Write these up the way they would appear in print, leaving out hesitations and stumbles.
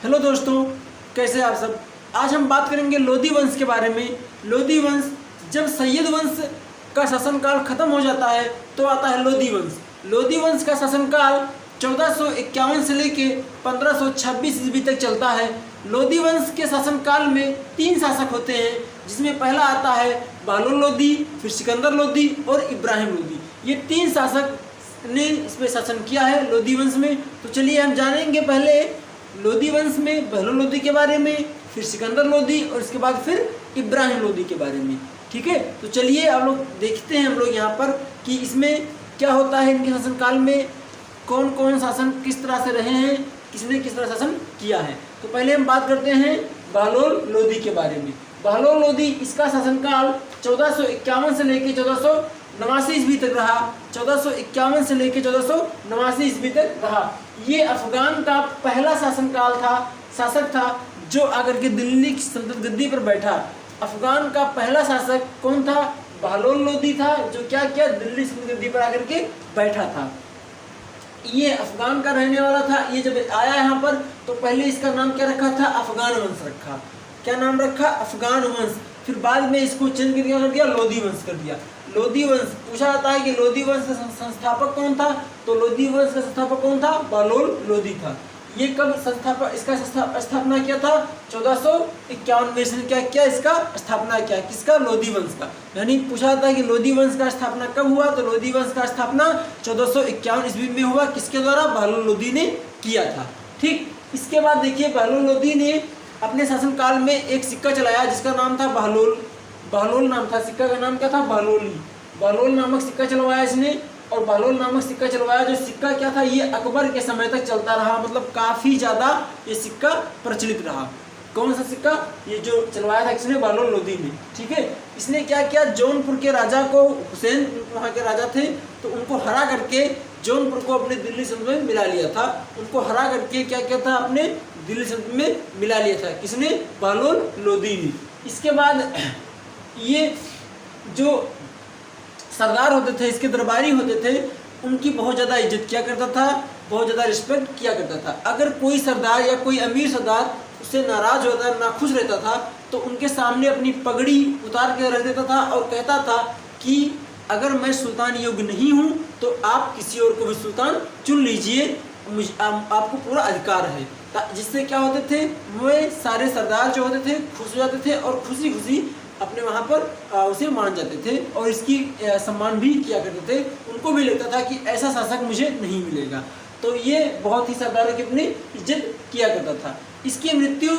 Hello दोस्तों, कैसे आप सब। आज हम बात करेंगे लोधी वंश के बारे में। लोधी वंश, जब सैयद वंश का शासनकाल खत्म हो जाता है तो आता है लोधी वंश। लोधी वंश का शासनकाल 1451 से लेके 1526 ईस्वी तक चलता है। लोधी वंश के शासनकाल में 3 शासक होते हैं, जिसमें पहला आता है बहलोल लोधी, फिर सिकंदर लोधी और इब्राहिम लोधी। ये 3 शासक ने इसमें शासन किया है लोधी वंश में। तो चलिए हम जानेंगे पहले लोधी वंश में बहलोल लोधी के बारे में, फिर सिकंदर लोधी और इसके बाद फिर इब्राहिम लोधी के बारे में। ठीक है, तो चलिए आप लोग देखते हैं हम लोग यहाँ पर कि इसमें क्या होता है, इनके शासनकाल में कौन कौन शासन किस तरह से रहे हैं, किसने किस तरह शासन किया है। तो पहले हम बात करते हैं बहलोल लोधी के बारे में। बहलोल लोधी, इसका शासनकाल 1451 से लेकर 1489 ईस्वी तक रहा। 1451 से लेकर 1489 ईस्वी तक रहा। ये अफगान का पहला शासक था जो आकर के दिल्ली की सल्तनत गद्दी पर बैठा। अफगान का पहला शासक कौन था? बहलोल लोधी था, जो क्या किया, दिल्ली सल्तनत गद्दी पर आकर के बैठा था। ये अफगान का रहने वाला था। ये जब आया यहाँ पर तो पहले इसका नाम क्या रखा था? अफगान वंश रखा। क्या नाम रखा? अफगान वंश। फिर बाद में इसको चेंज कर दिया लोधी वंश कर दिया। लोधी वंश पूछा जाता है कि लोधी वंश का संस्थापक कौन था? तो लोधी वंश का संस्थापक कौन था? बहलोल लोधी था। ये कब इसका स्थापना किया था? 1451 में इसने क्या किया? इसका स्थापना किया। किसका? लोधी वंश का। यानी पूछा जाता है कि लोधी वंश का स्थापना कब हुआ? तो लोधी वंश का स्थापना 1451 ईस्वी में हुआ। किसके द्वारा? बहलोल लोधी ने किया था। ठीक, इसके बाद देखिए बहलोल लोधी ने अपने शासनकाल में एक सिक्का चलाया जिसका नाम था बहलोल नाम था। सिक्का का नाम क्या था? बहलोल नामक सिक्का चलवाया इसने। और बहलोल नामक सिक्का चलवाया, जो सिक्का क्या था, ये अकबर के समय तक चलता रहा। मतलब काफ़ी ज़्यादा ये सिक्का प्रचलित रहा। कौन सा सिक्का? ये जो चलवाया था किसने? बहलोल लोधी ने। ठीक है, इसने क्या किया, जौनपुर के राजा को, हुसैन वहाँ के राजा थे, तो उनको हरा करके जौनपुर को अपने दिल्ली सल्तनत में मिला लिया था। उनको हरा करके क्या किया था? अपने दिल्ली सल्तनत में मिला लिया था। किसने? बहलोल लोधी ने। इसके बाद ये जो सरदार होते थे, इसके दरबारी होते थे, उनकी बहुत ज़्यादा इज्जत किया करता था, बहुत ज़्यादा रिस्पेक्ट किया करता था। अगर कोई सरदार या कोई अमीर सरदार उससे नाराज़ होता, नाखुश रहता था, तो उनके सामने अपनी पगड़ी उतार के रख देता था और कहता था कि अगर मैं सुल्तान योग्य नहीं हूँ तो आप किसी और को भी सुल्तान चुन लीजिए, आपको पूरा अधिकार है। जिससे क्या होते थे, वे सारे सरदार जो होते थे खुश हो जाते थे और खुशी खुशी अपने वहाँ पर उसे मान जाते थे और इसकी सम्मान भी किया करते थे। उनको भी लगता था कि ऐसा शासक मुझे नहीं मिलेगा। तो ये बहुत ही सरदारों की अपनी इज्जत किया करता था। इसकी मृत्यु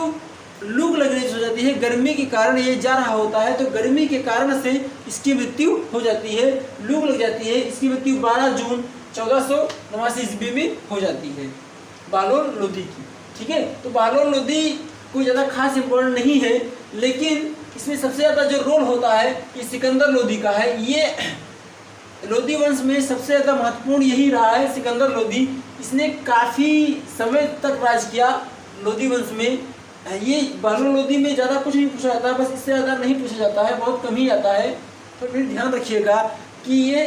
लू लगने से हो जाती है। गर्मी के कारण ये जा रहा होता है, तो गर्मी के कारण से इसकी मृत्यु हो जाती है, लू लग जाती है। इसकी मृत्यु 12 जून 1489 ईस्वी में हो जाती है, बहलोल लोधी की। ठीक है, तो बहलोल लोधी कोई ज़्यादा खास इम्पोर्टेंट नहीं है, लेकिन इसमें सबसे ज़्यादा जो रोल होता है ये सिकंदर लोधी का है। ये लोधी वंश में सबसे ज़्यादा महत्वपूर्ण यही रहा है, सिकंदर लोधी। इसने काफ़ी समय तक राज किया लोधी वंश में। ये बहलोल लोधी में ज़्यादा कुछ नहीं पूछा जाता है, बस इससे ज़्यादा नहीं पूछा जाता है, बहुत कम ही आता है। तो फिर ध्यान रखिएगा कि ये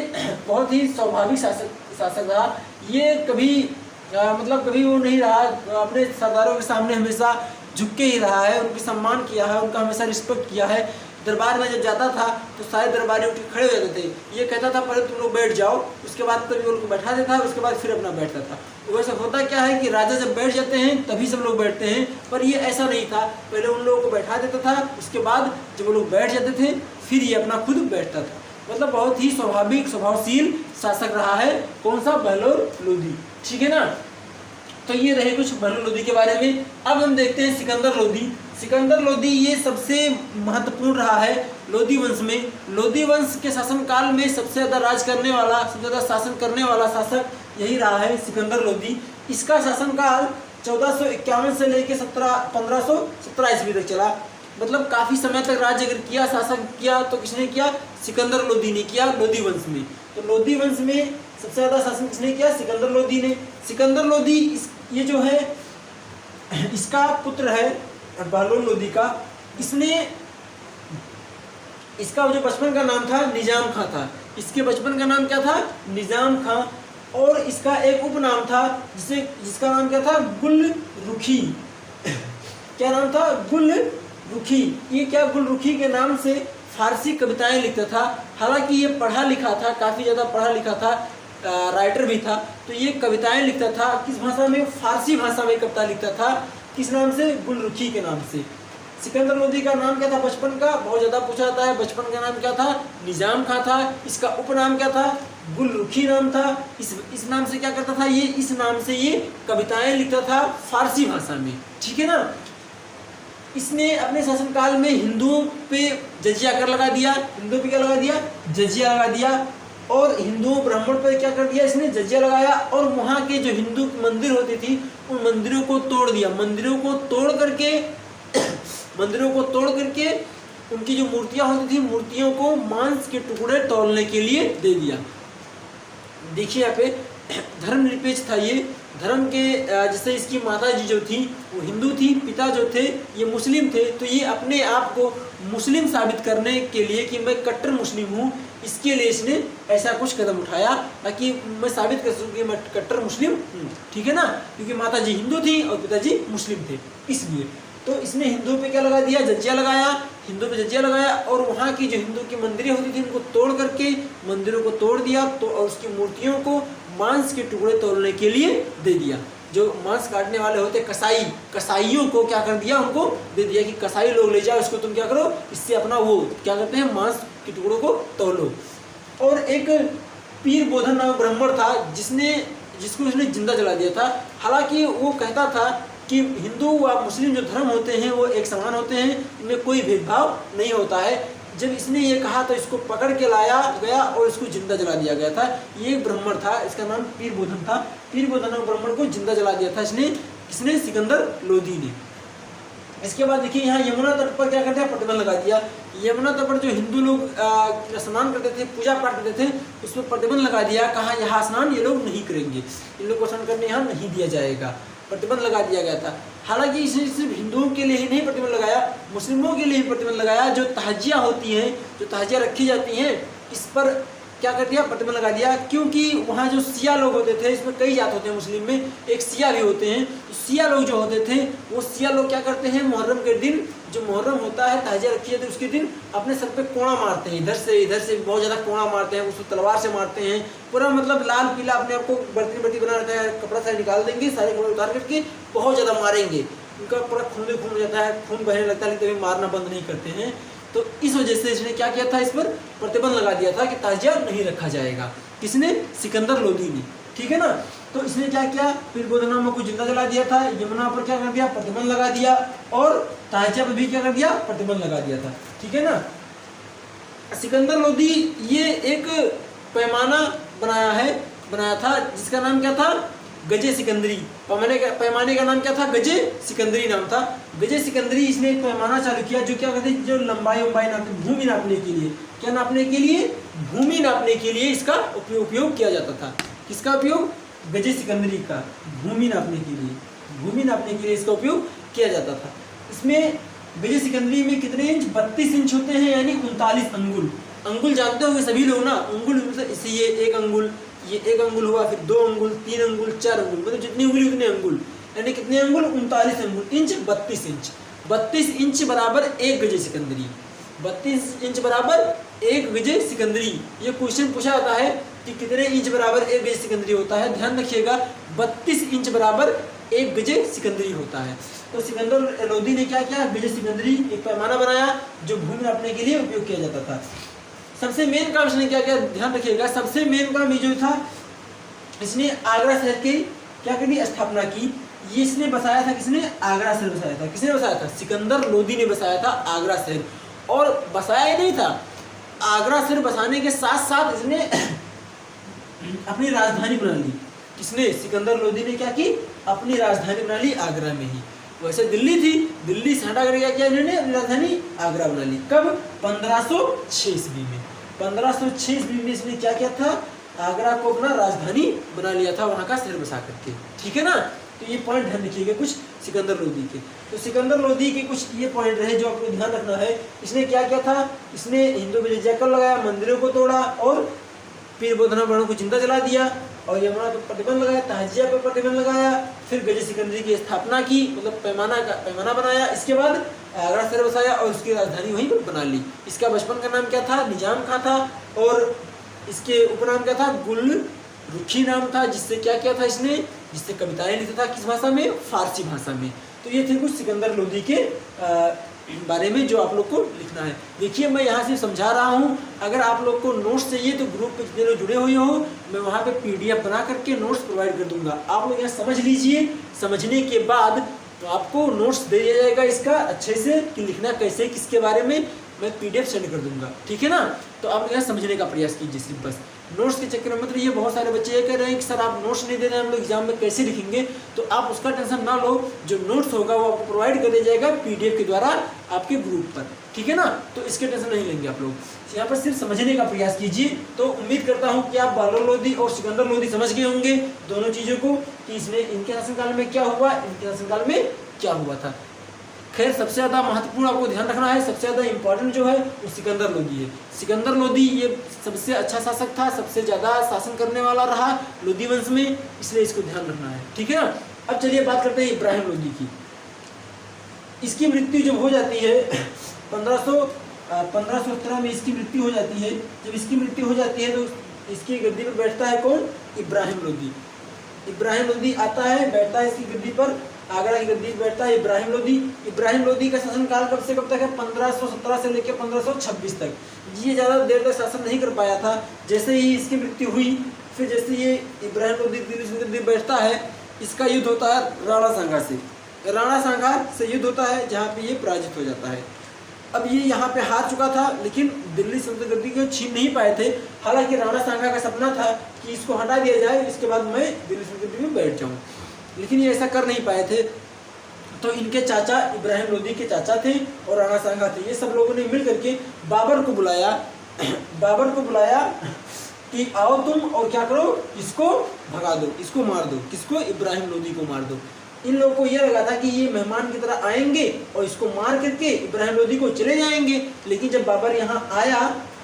बहुत ही स्वाभाविक शासक रहा। ये कभी कभी वो नहीं रहा, अपने सरदारों के सामने हमेशा झुक के ही रहा है, उनकी सम्मान किया है, उनका हमेशा रिस्पेक्ट किया है। दरबार में जब जाता था तो सारे दरबारी उठ के खड़े हो जाते थे। ये कहता था पहले तुम लोग बैठ जाओ, उसके बाद तभी उनको बैठा देता, उसके बाद फिर अपना बैठता था। तो वैसे होता क्या है कि राजा जब बैठ जाते हैं तभी सब लोग बैठते हैं, पर ये ऐसा नहीं था। पहले उन लोगों को बैठा देता था, उसके बाद जब वो लोग बैठ जाते थे फिर ये अपना खुद बैठता था। मतलब बहुत ही स्वाभाविक स्वभावशील शासक रहा है। कौन सा? बहलोल लोधी। ठीक है ना। तो ये रहे कुछ बहलोल लोधी के बारे में। अब हम देखते हैं सिकंदर लोधी। सिकंदर लोधी ये सबसे महत्वपूर्ण रहा है लोधी वंश में। लोधी वंश के शासनकाल में सबसे ज़्यादा राज करने वाला, सबसे ज़्यादा शासन करने वाला शासक यही रहा है, सिकंदर लोधी। इसका शासनकाल 1451 से लेकर 1517 ईस्वी तक चला। मतलब काफ़ी समय तक राज्य अगर किया, शासन किया, तो किसने किया? सिकंदर लोधी ने किया लोधी वंश में। तो लोधी वंश में सबसे ज़्यादा शासन किसने किया? सिकंदर लोधी ने। सिकंदर लोधी ये जो है इसका पुत्र है बहलोल लोधी का। इसका जो बचपन का नाम था निजाम खां था। इसके बचपन का नाम क्या था? निजाम खां। और इसका एक उपनाम था जिसका नाम क्या था? गुल रुखी। क्या नाम था? गुल रुखी। ये क्या गुलरुखी के नाम से फारसी कविताएं लिखता था। हालांकि ये पढ़ा लिखा था, काफ़ी ज़्यादा पढ़ा लिखा था, राइटर भी था। तो ये कविताएं लिखता था किस भाषा में? फारसी भाषा में कविता लिखता था। किस नाम से? गुलरुखी के नाम से। सिकंदर लोदी का नाम क्या था बचपन का? बहुत ज़्यादा पूछा जाता है। बचपन का नाम क्या था? निजाम खां था। इसका उपनाम क्या था? गुलरुखी नाम था। इस नाम से क्या करता था ये? इस नाम से ये कविताएं लिखता था फारसी भाषा में। ठीक है ना। इसने अपने शासनकाल में हिंदुओं पे जजिया कर लगा दिया। हिंदुओं पे क्या लगा दिया? जजिया लगा दिया। और हिंदुओं ब्राह्मण पर क्या कर दिया इसने? जजिया लगाया। और वहाँ के जो हिंदू मंदिर होती थी उन मंदिरों को तोड़ दिया। मंदिरों को तोड़ करके उनकी जो मूर्तियां होती थी, मूर्तियों को मांस के टुकड़े तौलने के लिए दे दिया। देखिए यहाँ पे धर्मनिरपेक्ष था ये। धर्म के जैसे इसकी माता जी जो थी वो हिंदू थी, पिता जो थे ये मुस्लिम थे। तो ये अपने आप को मुस्लिम साबित करने के लिए कि मैं कट्टर मुस्लिम हूँ, इसके लिए इसने ऐसा कुछ कदम उठाया ताकि मैं साबित कर सकूँ कि मैं कट्टर मुस्लिम हूँ। ठीक है ना, क्योंकि माता जी हिंदू थी और पिताजी मुस्लिम थे, इसलिए। तो इसने हिंदू पे क्या लगा दिया? जजिया लगाया। हिंदू पे जजिया लगाया और वहाँ की जो हिंदू की मंदिरें होती थी उनको तोड़ करके मंदिरों को तोड़ दिया। तो और उसकी मूर्तियों को मांस के टुकड़े तोड़ने के लिए दे दिया। जो मांस काटने वाले होते कसाई, कसाईयों को क्या कर दिया? उनको दे दिया कि कसाई लोग ले जाओ, इसको तुम क्या करो, इससे अपना वो क्या करते हैं, मांस के टुकड़ों को तोड़ो। और एक पीर बोधन नामक ब्राह्मण था जिसको इसने जिंदा जला दिया था। हालांकि वो कहता था कि हिंदू व मुस्लिम जो धर्म होते हैं वो एक समान होते हैं, इनमें कोई भेदभाव नहीं होता है। जब इसने ये कहा तो इसको पकड़ के लाया गया और इसको जिंदा जला दिया गया था। ये एक ब्राह्मण था, इसका नाम पीर बोधन था। पीर बोधन ब्राह्मण को जिंदा जला दिया था इसने सिकंदर लोदी ने। इसके बाद देखिए यहाँ यमुना तट पर क्या करते हैं? प्रतिबंध लगा दिया। यमुना तट पर जो हिंदू लोग स्नान करते थे, पूजा पाठ करते थे, उस पर प्रतिबंध लगा दिया। कहा यहाँ स्नान ये लोग नहीं करेंगे, इन लोग को स्नान करने यहाँ नहीं दिया जाएगा, प्रतिबंध लगा दिया गया था। हालांकि इसने सिर्फ हिंदुओं के लिए ही नहीं प्रतिबंध लगाया, मुस्लिमों के लिए ही प्रतिबंध लगाया। जो ताजिया होती हैं, जो ताजिया रखी जाती हैं, इस पर क्या कर दिया? प्रतिबंध लगा दिया। क्योंकि वहाँ जो सिया लोग होते थे, इसमें कई जात होते हैं मुस्लिम में, एक सिया भी होते हैं। तो सिया लोग जो होते थे वो सिया लोग क्या करते हैं? मुहर्रम के दिन, जो मुहर्रम होता है, ताजिया रखी जाती है, उसके दिन अपने सर पे कोड़ा मारते हैं, इधर से बहुत ज़्यादा कोड़ा मारते हैं, उसको तलवार से मारते हैं। पूरा मतलब लाल पीला अपने आप को बर्ती बना रहता है, कपड़ा से निकाल देंगे, सारे कपड़े उतार करके बहुत ज़्यादा मारेंगे। उनका पूरा खून हो जाता है, खून बहने लगता है, लेकिन कभी मारना बंद नहीं करते हैं। तो इस वजह से इसने क्या किया था? इस पर प्रतिबंध लगा दिया था कि ताजिया नहीं रखा जाएगा। किसने? सिकंदर लोदी ने। ठीक है ना। तो इसने क्या किया? पीर बोधन को जिंदा जला दिया था। यमुना पर क्या कर दिया? प्रतिबंध लगा दिया। और ताजिया पर भी क्या कर दिया? प्रतिबंध लगा दिया था। ठीक है ना। सिकंदर लोदी ये एक पैमाना बनाया था जिसका नाम क्या था? गजे सिकंदरी। पैमाने का नाम क्या था? गजे सिकंदरी नाम था। गजे सिकंदरी इसने एक पैमाना चालू किया जो क्या कहते हैं, जो लंबाई नापने, भूमि नापने के लिए, क्या नापने के लिए? भूमि नापने के लिए इसका उपयोग किया जाता था। किसका उपयोग? गजे सिकंदरी का, भूमि नापने के लिए। भूमि नापने के लिए इसका उपयोग किया जाता था। इसमें गजे सिकंदरी में कितने इंच? 32 इंच होते हैं, यानी 39 अंगुल। अंगुल जानते होंगे सभी लोग ना, अंगुल मतलब इसे ये एक अंगुल, ये एक अंगुल हुआ, फिर 2 अंगुल, 3 अंगुल, 4 अंगुल, मतलब जितनी उंगली उतने अंगुल, यानी कितने अंगुल? 39 अंगुल। Inch 32 inch. 32 इंच बराबर 1 गजे सिकंदरी। 32 इंच बराबर 1 गजे सिकंदरी। ये क्वेश्चन पूछा जाता है कि कितने इंच बराबर 1 गजे सिकंदरी होता है। ध्यान रखिएगा, 32 इंच बराबर 1 गजे सिकंदरी होता है। तो सिकंदर लोदी ने क्या किया? गजे सिकंदरी एक पैमाना बनाया जो भूमि नापने के लिए उपयोग किया जाता था। सबसे मेन काम इसने क्या किया? ध्यान रखिएगा, सबसे मेन काम ये जो था, इसने आगरा शहर की क्या करी? स्थापना की। ये इसने बसाया था, किसने? आगरा शहर बसाया था। किसने बसाया था? सिकंदर लोदी ने बसाया था आगरा शहर। और बसाया ही नहीं था, आगरा शहर बसाने के साथ साथ इसने अपनी राजधानी बना ली। किसने? सिकंदर लोदी ने क्या की? अपनी राजधानी बना ली आगरा में ही। वैसे दिल्ली थी, दिल्ली से हटा कर क्या किया इन्होंने? अपनी राजधानी आगरा बना ली। कब? 1506 ईस्वी में। 1506 ईस्वी में इसने क्या किया था? आगरा को अपना राजधानी बना लिया था, वहाँ का शहर बसा करके। ठीक है ना। तो ये पॉइंट ध्यान रखिएगा कुछ सिकंदर लोदी के। तो सिकंदर लोदी के कुछ ये पॉइंट रहे जो आपको ध्यान रखना है। इसने क्या किया था? इसने हिंदू पे जजिया कर लगाया, मंदिरों को तोड़ा और पीर बोधना ब्राह्मणों को जिंदा जला दिया। और यमुना पर प्रतिबंध लगाया, तहजिया पर प्रतिबंध लगाया, फिर गजनी सिकंदरी की स्थापना की, मतलब पैमाना बनाया। इसके बाद आगरा शहर बसाया और उसकी राजधानी वहीं पर बना ली। इसका बचपन का नाम क्या था? निजाम खां था। और इसके उपनाम क्या था? गुल रुखी नाम था। जिससे क्या किया था इसने? जिससे कविताएं लिखता था। किस भाषा में? फारसी भाषा में। तो ये थे कुछ सिकंदर लोदी के बारे में जो आप लोग को लिखना है। देखिए मैं यहाँ से समझा रहा हूँ, अगर आप लोग को नोट्स चाहिए तो ग्रुप पे जितने लोग जुड़े हुए हो मैं वहाँ पे PDF बना करके नोट्स प्रोवाइड कर दूंगा। आप लोग यहाँ समझ लीजिए, समझने के बाद तो आपको नोट्स दे दिया जाएगा इसका अच्छे से कि लिखना कैसे, किसके बारे में, मैं PDF सेंड कर दूंगा, ठीक है ना। तो आप यहाँ समझने का प्रयास कीजिए सिर्फ बस। नोट्स के चक्कर में मतलब ये बहुत सारे बच्चे ये कह रहे हैं कि सर आप नोट्स नहीं दे रहे हैं, हम लोग एग्जाम में कैसे लिखेंगे। तो आप उसका टेंशन ना लो, जो नोट्स होगा वो आपको प्रोवाइड कर दिया जाएगा PDF के द्वारा आपके ग्रुप पर, ठीक है ना। तो इसके टेंशन नहीं लेंगे आप लोग, यहाँ पर सिर्फ समझने का प्रयास कीजिए। तो उम्मीद करता हूँ कि आप बहलोल लोदी और सिकंदर लोदी समझ गए होंगे दोनों चीज़ों को, कि इसमें इनके शासनकाल में क्या हुआ, इनके शासनकाल में क्या हुआ था। खैर सबसे ज़्यादा महत्वपूर्ण आपको ध्यान रखना है, सबसे ज़्यादा इंपॉर्टेंट जो है वो सिकंदर लोदी है। सिकंदर लोदी ये सबसे अच्छा शासक था, सबसे ज़्यादा शासन करने वाला रहा लोदी वंश में, इसलिए इसको ध्यान रखना है, ठीक है ना। अब चलिए बात करते हैं इब्राहिम लोदी की। इसकी मृत्यु जब हो जाती है 1517 में इसकी मृत्यु हो जाती है। जब इसकी मृत्यु हो जाती है तो इसकी गद्दी पर बैठता है कौन? इब्राहिम लोदी। इब्राहिम लोदी आता है, बैठता है इसकी गद्दी पर, आगरा की गद्दी पर बैठता है इब्राहिम लोदी। इब्राहिम लोदी का शासनकाल कब से कब तक है? 1517 से लेकर 1526 तक। ये ज़्यादा देर तक शासन नहीं कर पाया था। जैसे ही इसकी मृत्यु हुई, फिर जैसे ये इब्राहिम लोदी दिल्ली से गद्दी बैठता है, इसका युद्ध होता है राणा सांगा से। राणा सांगा से युद्ध होता है जहाँ पे ये पराजित हो जाता है। अब ये यहाँ पे हार चुका था, लेकिन दिल्ली सल्तनत गद्दी को छीन नहीं पाए थे। हालांकि राणा सांगा का सपना था कि इसको हटा दिया जाए, इसके बाद मैं दिल्ली सल्तनत गद्दी में बैठ जाऊँ, लेकिन ये ऐसा कर नहीं पाए थे। तो इनके चाचा इब्राहिम लोदी के चाचा थे और राणा सांगा थे। ये सब लोगों ने मिल करके बाबर को बुलाया कि आओ तुम और क्या करो, इसको भगा दो, इसको मार दो। किसको? इब्राहिम लोदी को मार दो। इन लोगों को यह लगा था कि ये मेहमान की तरह आएंगे और इसको मार करके इब्राहिम लोदी को चले जाएंगे। लेकिन जब बाबर यहाँ आया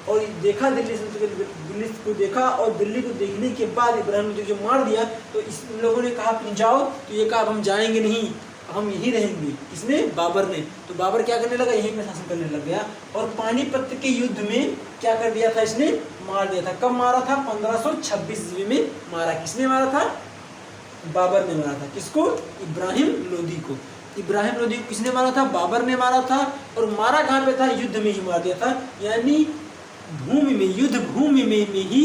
और देखा, दिल्ली को देखा, और दिल्ली को देखने के बाद इब्राहिम लोदी को मार दिया, तो इस लोगों ने कहा तुम जाओ। तो ये कहा हम जाएंगे नहीं, हम यहीं रहेंगे। इसने? बाबर ने। तो बाबर क्या करने लगा? यहीं पे शासन करने लग गया और पानीपत के युद्ध में क्या कर दिया था? इसने मार दिया था। कब मारा था? 1526 ईस्वी में मारा। किसने मारा था? बाबर ने मारा था। किसको? इब्राहिम लोदी को। इब्राहिम लोदी को किसने मारा था? बाबर ने मारा था। और मारा कहाँ पे था? युद्ध में ही मार दिया था। यानी भूमि में, युद्ध भूमि में ही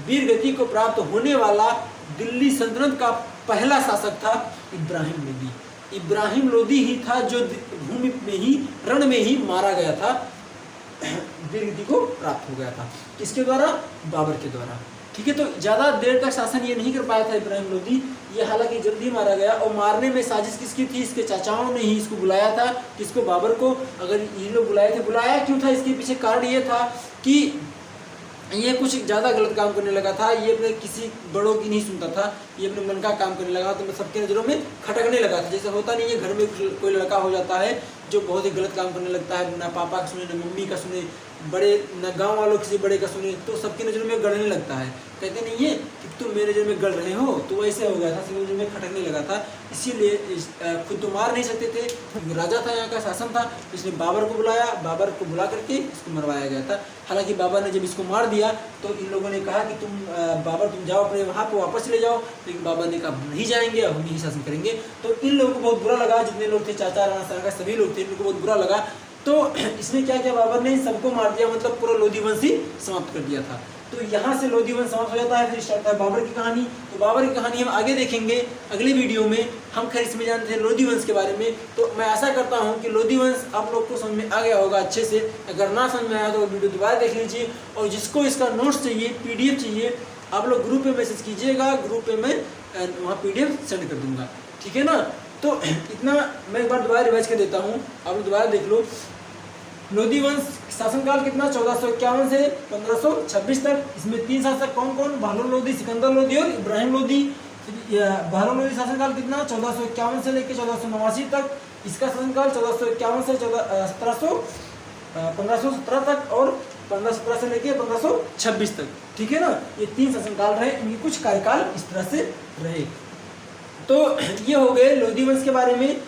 वीरगति को प्राप्त होने वाला दिल्ली सल्तनत का पहला शासक था इब्राहिम लोदी। इब्राहिम लोदी ही था जो भूमि में ही, रण में ही मारा गया था, वीरगति को प्राप्त हो गया था। किसके द्वारा? बाबर के द्वारा, ठीक है। तो ज़्यादा देर तक शासन ये नहीं कर पाया था इब्राहिम लोदी। ये हालांकि जल्दी मारा गया और मारने में साजिश किसकी थी? इसके चाचाओं ने ही इसको बुलाया था। किसको? बाबर को। अगर ये लोग बुलाए थे, बुलाया क्यों था? इसके पीछे कारण ये था कि ये कुछ ज़्यादा गलत काम करने लगा था। ये अपने किसी बड़ों की नहीं सुनता था, ये अपने मन का काम करने लगा, तो सबके नज़रों में खटकने लगा था। जैसे होता नहीं है, घर में कोई लड़का हो जाता है जो बहुत ही गलत काम करने लगता है, ना पापा का सुने, ना मम्मी का सुने, बड़े न गांव वालों किसी बड़े का सुने, तो सबकी नज़र में गड़ने लगता है। कहते नहीं है कि तुम मेरे नज़र में गड़ रहे हो, तो वैसे हो गया था, सबकी नज़र में खटकने लगा था। इसीलिए खुद तो मार नहीं सकते थे, राजा था, यहाँ का शासन था, इसने बाबर को बुलाया, बाबर को बुला करके इसको मरवाया गया था। हालांकि बाबर ने जब इसको मार दिया तो इन लोगों ने कहा कि तुम बाबर तुम जाओ अपने वहाँ पर वापस चले जाओ, लेकिन बाबर ने कहा नहीं जाएंगे, हम यही शासन करेंगे। तो इन लोगों को बहुत बुरा लगा, जितने लोग थे, चाचा राणा सांगा सभी लोग थे, इनको बहुत बुरा लगा। तो इसने क्या किया? बाबर ने सबको मार दिया, मतलब पूरा लोदी वंश ही समाप्त कर दिया था। तो यहाँ से लोदी वंश समाप्त हो जाता है। फिर स्टार्ट है बाबर की कहानी। तो बाबर की कहानी हम आगे देखेंगे अगले वीडियो में। हम खैर इसमें जानते हैं लोदी वंश के बारे में। तो मैं आशा करता हूँ कि लोदी वंश आप लोग को समझ में आ गया होगा अच्छे से। अगर ना समझ में आया तो वीडियो दोबारा देख लीजिए, और जिसको इसका नोट्स चाहिए, PDF चाहिए, आप लोग ग्रुप पे मैसेज कीजिएगा, ग्रुप पे मैं वहाँ PDF सेंड कर दूँगा, ठीक है ना। तो इतना मैं एक बार दोबारा रिवाइज कर देता हूँ, आप लोग दोबारा देख लो। लोदी वंश शासनकाल कितना? 1451 से 1526 तक। इसमें 3 शासक कौन कौन? बहलोल लोदी, सिकंदर लोदी और इब्राहिम लोदी। बहलोल लोदी शासनकाल कितना? 1451 से लेकर 1489 तक। इसका शासनकाल 1451 से 1517 तक। और 1517 से लेके 1526 तक, ठीक है ना। ये 3 शासनकाल रहे, इनके कुछ कार्यकाल इस तरह से रहे। तो ये हो गए लोधी वंश के बारे में।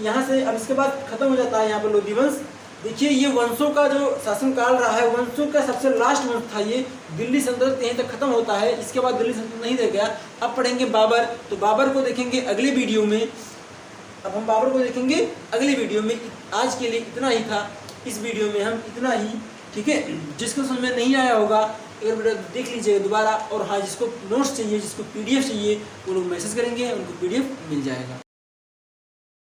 यहाँ से अब इसके बाद खत्म हो जाता है यहाँ पर लोधी वंश। देखिए ये वंशों का जो शासनकाल रहा है, वंशों का सबसे लास्ट वंश था ये। दिल्ली सल्तनत यहीं तक खत्म होता है, इसके बाद दिल्ली सल्तनत नहीं रह गया। अब पढ़ेंगे बाबर, तो बाबर को देखेंगे अगले वीडियो में। अब हम बाबर को देखेंगे अगले वीडियो में। आज के लिए इतना ही था, इस वीडियो में हम इतना ही, ठीक है। जिसको समझ में नहीं आया होगा एक वीडियो देख लीजिएगा दोबारा। और हाँ, जिसको नोट्स चाहिए, जिसको PDF चाहिए, वो लोग मैसेज करेंगे, उनको PDF मिल जाएगा।